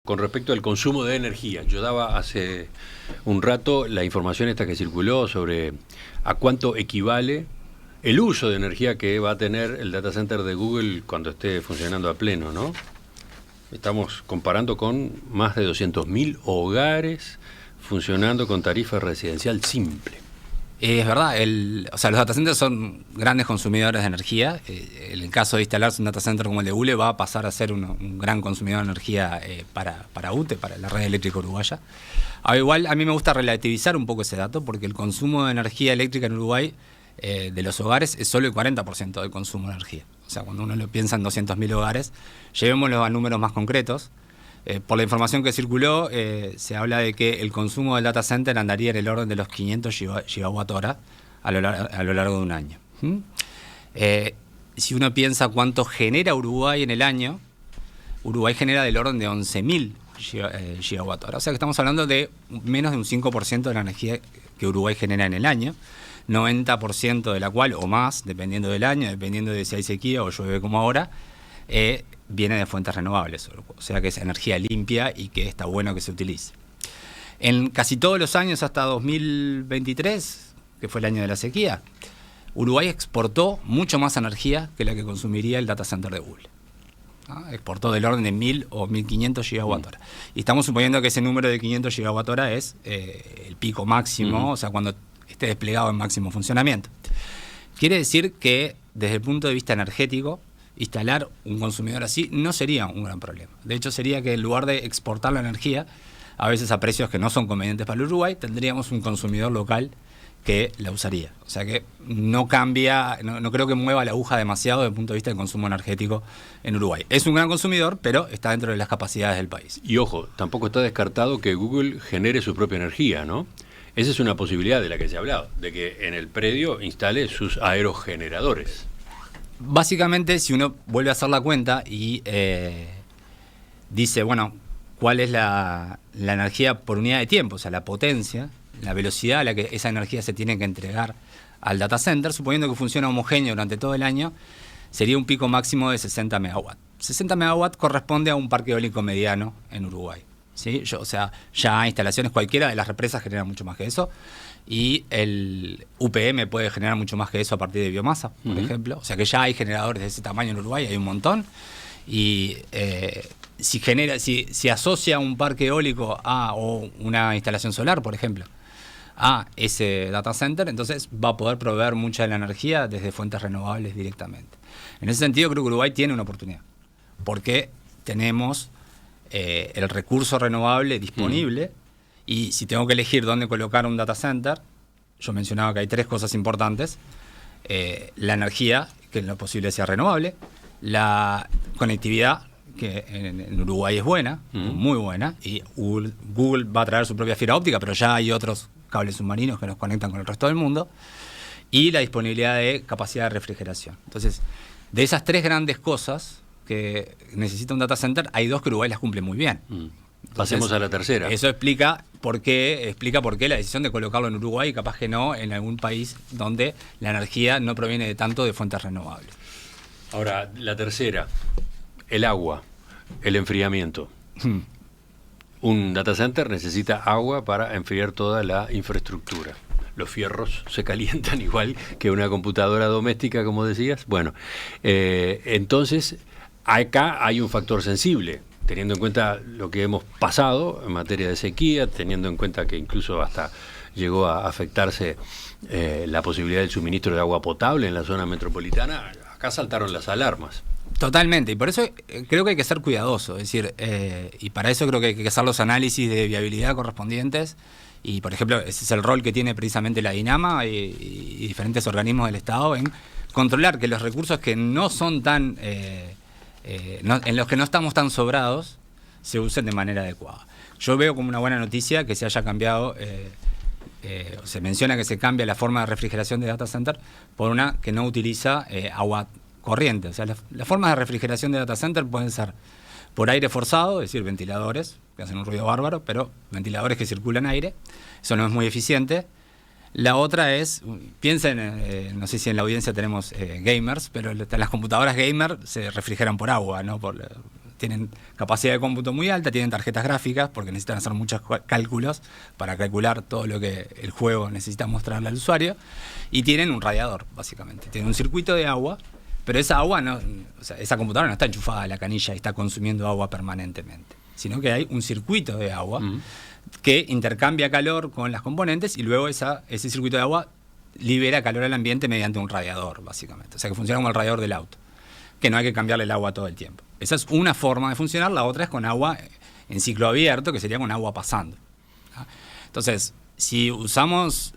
Con respecto al consumo de energía, yo daba hace un rato la información esta que circuló sobre a cuánto equivale el uso de energía que va a tener el data center de Google cuando esté funcionando a pleno, ¿no? Estamos comparando con más de 200.000 hogares funcionando con tarifa residencial simple. Es verdad, los data centers son grandes consumidores de energía. En el caso de instalarse un data center como el de Google va a pasar a ser un gran consumidor de energía para UTE, para la red eléctrica uruguaya. Igual a mí me gusta relativizar un poco ese dato porque el consumo de energía eléctrica en Uruguay de los hogares es solo el 40% del consumo de energía. O sea, cuando uno lo piensa en 200.000 hogares, llevémoslo a números más concretos. Por la información que circuló, se habla de que el consumo del data center andaría en el orden de los 500 gigawatt-hora a lo largo de un año. Si uno piensa cuánto genera Uruguay en el año, Uruguay genera del orden de 11.000 gigawatt-hora. O sea que estamos hablando de menos de un 5% de la energía que Uruguay genera en el año, 90% de la cual, o más, dependiendo del año, dependiendo de si hay sequía o llueve como ahora, viene de fuentes renovables, o sea que es energía limpia y que está bueno que se utilice. En casi todos los años hasta 2023, que fue el año de la sequía, Uruguay exportó mucho más energía que la que consumiría el data center de Google. Exportó del orden de 1.000 o 1.500 gigawatt-hora. Y estamos suponiendo que ese número de 500 gigawatt-hora es el pico máximo, o sea, cuando esté desplegado en máximo funcionamiento. Quiere decir que desde el punto de vista energético, instalar un consumidor así no sería un gran problema. De hecho, sería que en lugar de exportar la energía, a veces a precios que no son convenientes para el Uruguay, tendríamos un consumidor local que la usaría. O sea que no cambia, no creo que mueva la aguja demasiado desde el punto de vista del consumo energético en Uruguay. Es un gran consumidor, pero está dentro de las capacidades del país. Y ojo, tampoco está descartado que Google genere su propia energía, ¿no? Esa es una posibilidad de la que se ha hablado, de que en el predio instale sus aerogeneradores. Básicamente, si uno vuelve a hacer la cuenta y dice, bueno, ¿cuál es la energía por unidad de tiempo? O sea, la potencia, la velocidad a la que esa energía se tiene que entregar al data center, suponiendo que funciona homogéneo durante todo el año, sería un pico máximo de 60 megawatts. 60 megawatts corresponde a un parque eólico mediano en Uruguay. ¿Sí? Ya instalaciones cualquiera de las represas generan mucho más que eso. Y el UPM puede generar mucho más que eso a partir de biomasa, por ejemplo. O sea que ya hay generadores de ese tamaño en Uruguay, hay un montón. Y si asocia un parque eólico o una instalación solar, por ejemplo, a ese data center, entonces va a poder proveer mucha de la energía desde fuentes renovables directamente. En ese sentido creo que Uruguay tiene una oportunidad, porque tenemos el recurso renovable disponible. Y si tengo que elegir dónde colocar un data center, yo mencionaba que hay tres cosas importantes. La energía, que en lo posible sea renovable. La conectividad, que en Uruguay es buena, muy buena. Y Google va a traer su propia fibra óptica, pero ya hay otros cables submarinos que nos conectan con el resto del mundo. Y la disponibilidad de capacidad de refrigeración. Entonces, de esas tres grandes cosas que necesita un data center, hay dos que Uruguay las cumple muy bien. Entonces, pasemos a la tercera. Eso explica por qué la decisión de colocarlo en Uruguay y capaz que no en algún país donde la energía no proviene de tanto de fuentes renovables. Ahora, la tercera, el agua, el enfriamiento. Un data center necesita agua para enfriar toda la infraestructura. Los fierros se calientan igual que una computadora doméstica, como decías. Bueno, entonces acá hay un factor sensible, teniendo en cuenta lo que hemos pasado en materia de sequía, teniendo en cuenta que incluso hasta llegó a afectarse la posibilidad del suministro de agua potable en la zona metropolitana, acá saltaron las alarmas. Totalmente, y por eso creo que hay que ser cuidadoso, es decir, y para eso creo que hay que hacer los análisis de viabilidad correspondientes, y por ejemplo, ese es el rol que tiene precisamente la DINAMA y diferentes organismos del Estado en controlar que los recursos que no son tan... en los que no estamos tan sobrados, se usen de manera adecuada. Yo veo como una buena noticia que se haya cambiado, se menciona que se cambia la forma de refrigeración de data center por una que no utiliza agua corriente. O sea, las formas de refrigeración de data center pueden ser por aire forzado, es decir, ventiladores, que hacen un ruido bárbaro, pero ventiladores que circulan aire. Eso no es muy eficiente. La otra es, piensen, no sé si en la audiencia tenemos gamers, pero las computadoras gamer se refrigeran por agua, ¿no? tienen capacidad de cómputo muy alta, tienen tarjetas gráficas porque necesitan hacer muchos cálculos para calcular todo lo que el juego necesita mostrarle al usuario, y tienen un radiador, básicamente. Tienen un circuito de agua, pero esa agua no, o sea, esa computadora no está enchufada a la canilla y está consumiendo agua permanentemente, sino que hay un circuito de agua que intercambia calor con las componentes, y luego ese circuito de agua libera calor al ambiente mediante un radiador, básicamente. O sea, que funciona como el radiador del auto, que no hay que cambiarle el agua todo el tiempo. Esa es una forma de funcionar. La otra es con agua en ciclo abierto, que sería con agua pasando. Entonces, si usamos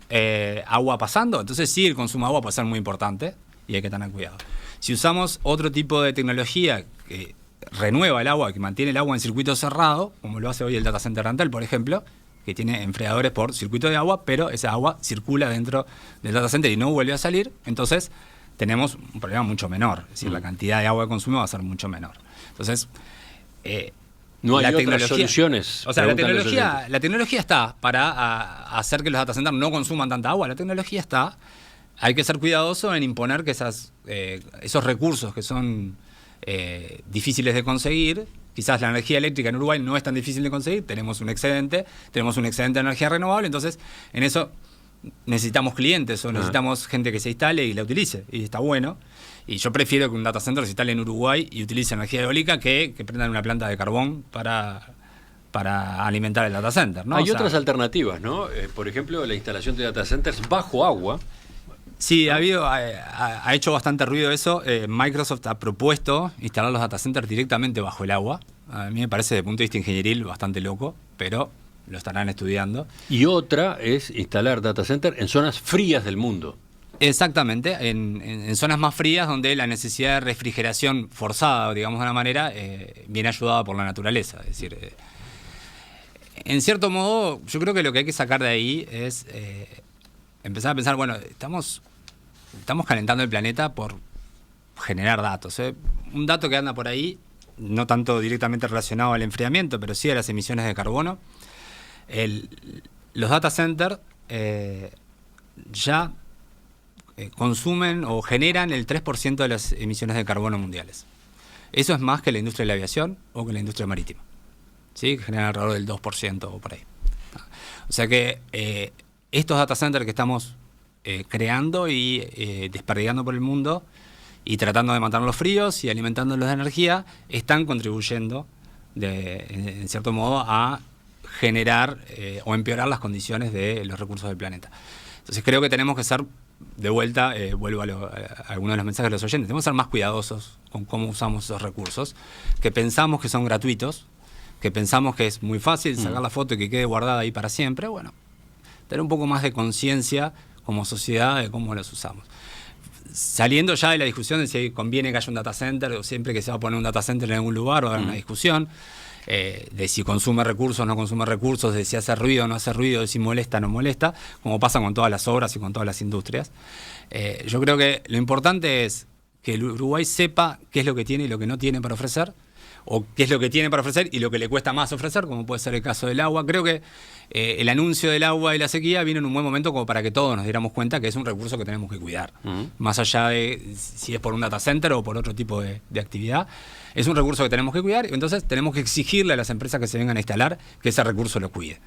agua pasando, entonces sí, el consumo de agua puede ser muy importante y hay que tener cuidado. Si usamos otro tipo de tecnología que renueva el agua, que mantiene el agua en circuito cerrado, como lo hace hoy el data center de Antel, por ejemplo, que tiene enfriadores por circuito de agua, pero esa agua circula dentro del data center y no vuelve a salir, entonces tenemos un problema mucho menor. Es decir, la cantidad de agua que consumimos va a ser mucho menor. Entonces, no hay otras soluciones. O sea, la tecnología está para hacer que los data centers no consuman tanta agua. La tecnología está. Hay que ser cuidadoso en imponer que esos recursos que son difíciles de conseguir. Quizás la energía eléctrica en Uruguay no es tan difícil de conseguir. Tenemos un excedente de energía renovable. Entonces, en eso necesitamos clientes o necesitamos gente que se instale y la utilice. Y está bueno. Y yo prefiero que un data center se instale en Uruguay y utilice energía eólica que prendan una planta de carbón para alimentar el data center, ¿no? Hay otras alternativas, ¿no? Por ejemplo, la instalación de data centers bajo agua. Sí, ha hecho bastante ruido eso. Microsoft ha propuesto instalar los data centers directamente bajo el agua. A mí me parece, desde el punto de vista ingenieril, bastante loco, pero lo estarán estudiando. Y otra es instalar data center en zonas frías del mundo. Exactamente, en zonas más frías donde la necesidad de refrigeración forzada, digamos de una manera, viene ayudada por la naturaleza. Es decir, en cierto modo, yo creo que lo que hay que sacar de ahí es empezar a pensar, bueno, estamos calentando el planeta por generar datos. Un dato que anda por ahí, no tanto directamente relacionado al enfriamiento, pero sí a las emisiones de carbono. Los data centers ya consumen o generan el 3% de las emisiones de carbono mundiales. Eso es más que la industria de la aviación o que la industria marítima. ¿Sí? Que generan alrededor del 2% o por ahí. O sea que estos data centers que estamos creando y desperdigando por el mundo y tratando de mantenerlos fríos y alimentándolos de energía, están contribuyendo en cierto modo a generar o empeorar las condiciones de los recursos del planeta. Entonces creo que tenemos que ser, de vuelta, vuelvo a algunos de los mensajes de los oyentes, tenemos que ser más cuidadosos con cómo usamos esos recursos, que pensamos que son gratuitos, que pensamos que es muy fácil sacar la foto y que quede guardada ahí para siempre. Bueno, tener un poco más de conciencia como sociedad de cómo los usamos. Saliendo ya de la discusión de si conviene que haya un data center o siempre que se va a poner un data center en algún lugar, va a haber una discusión de si consume recursos o no consume recursos, de si hace ruido o no hace ruido, de si molesta o no molesta, como pasa con todas las obras y con todas las industrias. Yo creo que lo importante es que el Uruguay sepa qué es lo que tiene y lo que no tiene para ofrecer, o qué es lo que tiene para ofrecer y lo que le cuesta más ofrecer, como puede ser el caso del agua. Creo que el anuncio del agua y la sequía vino en un buen momento como para que todos nos diéramos cuenta que es un recurso que tenemos que cuidar. Más allá de si es por un data center o por otro tipo de actividad, es un recurso que tenemos que cuidar, y entonces tenemos que exigirle a las empresas que se vengan a instalar que ese recurso lo cuide.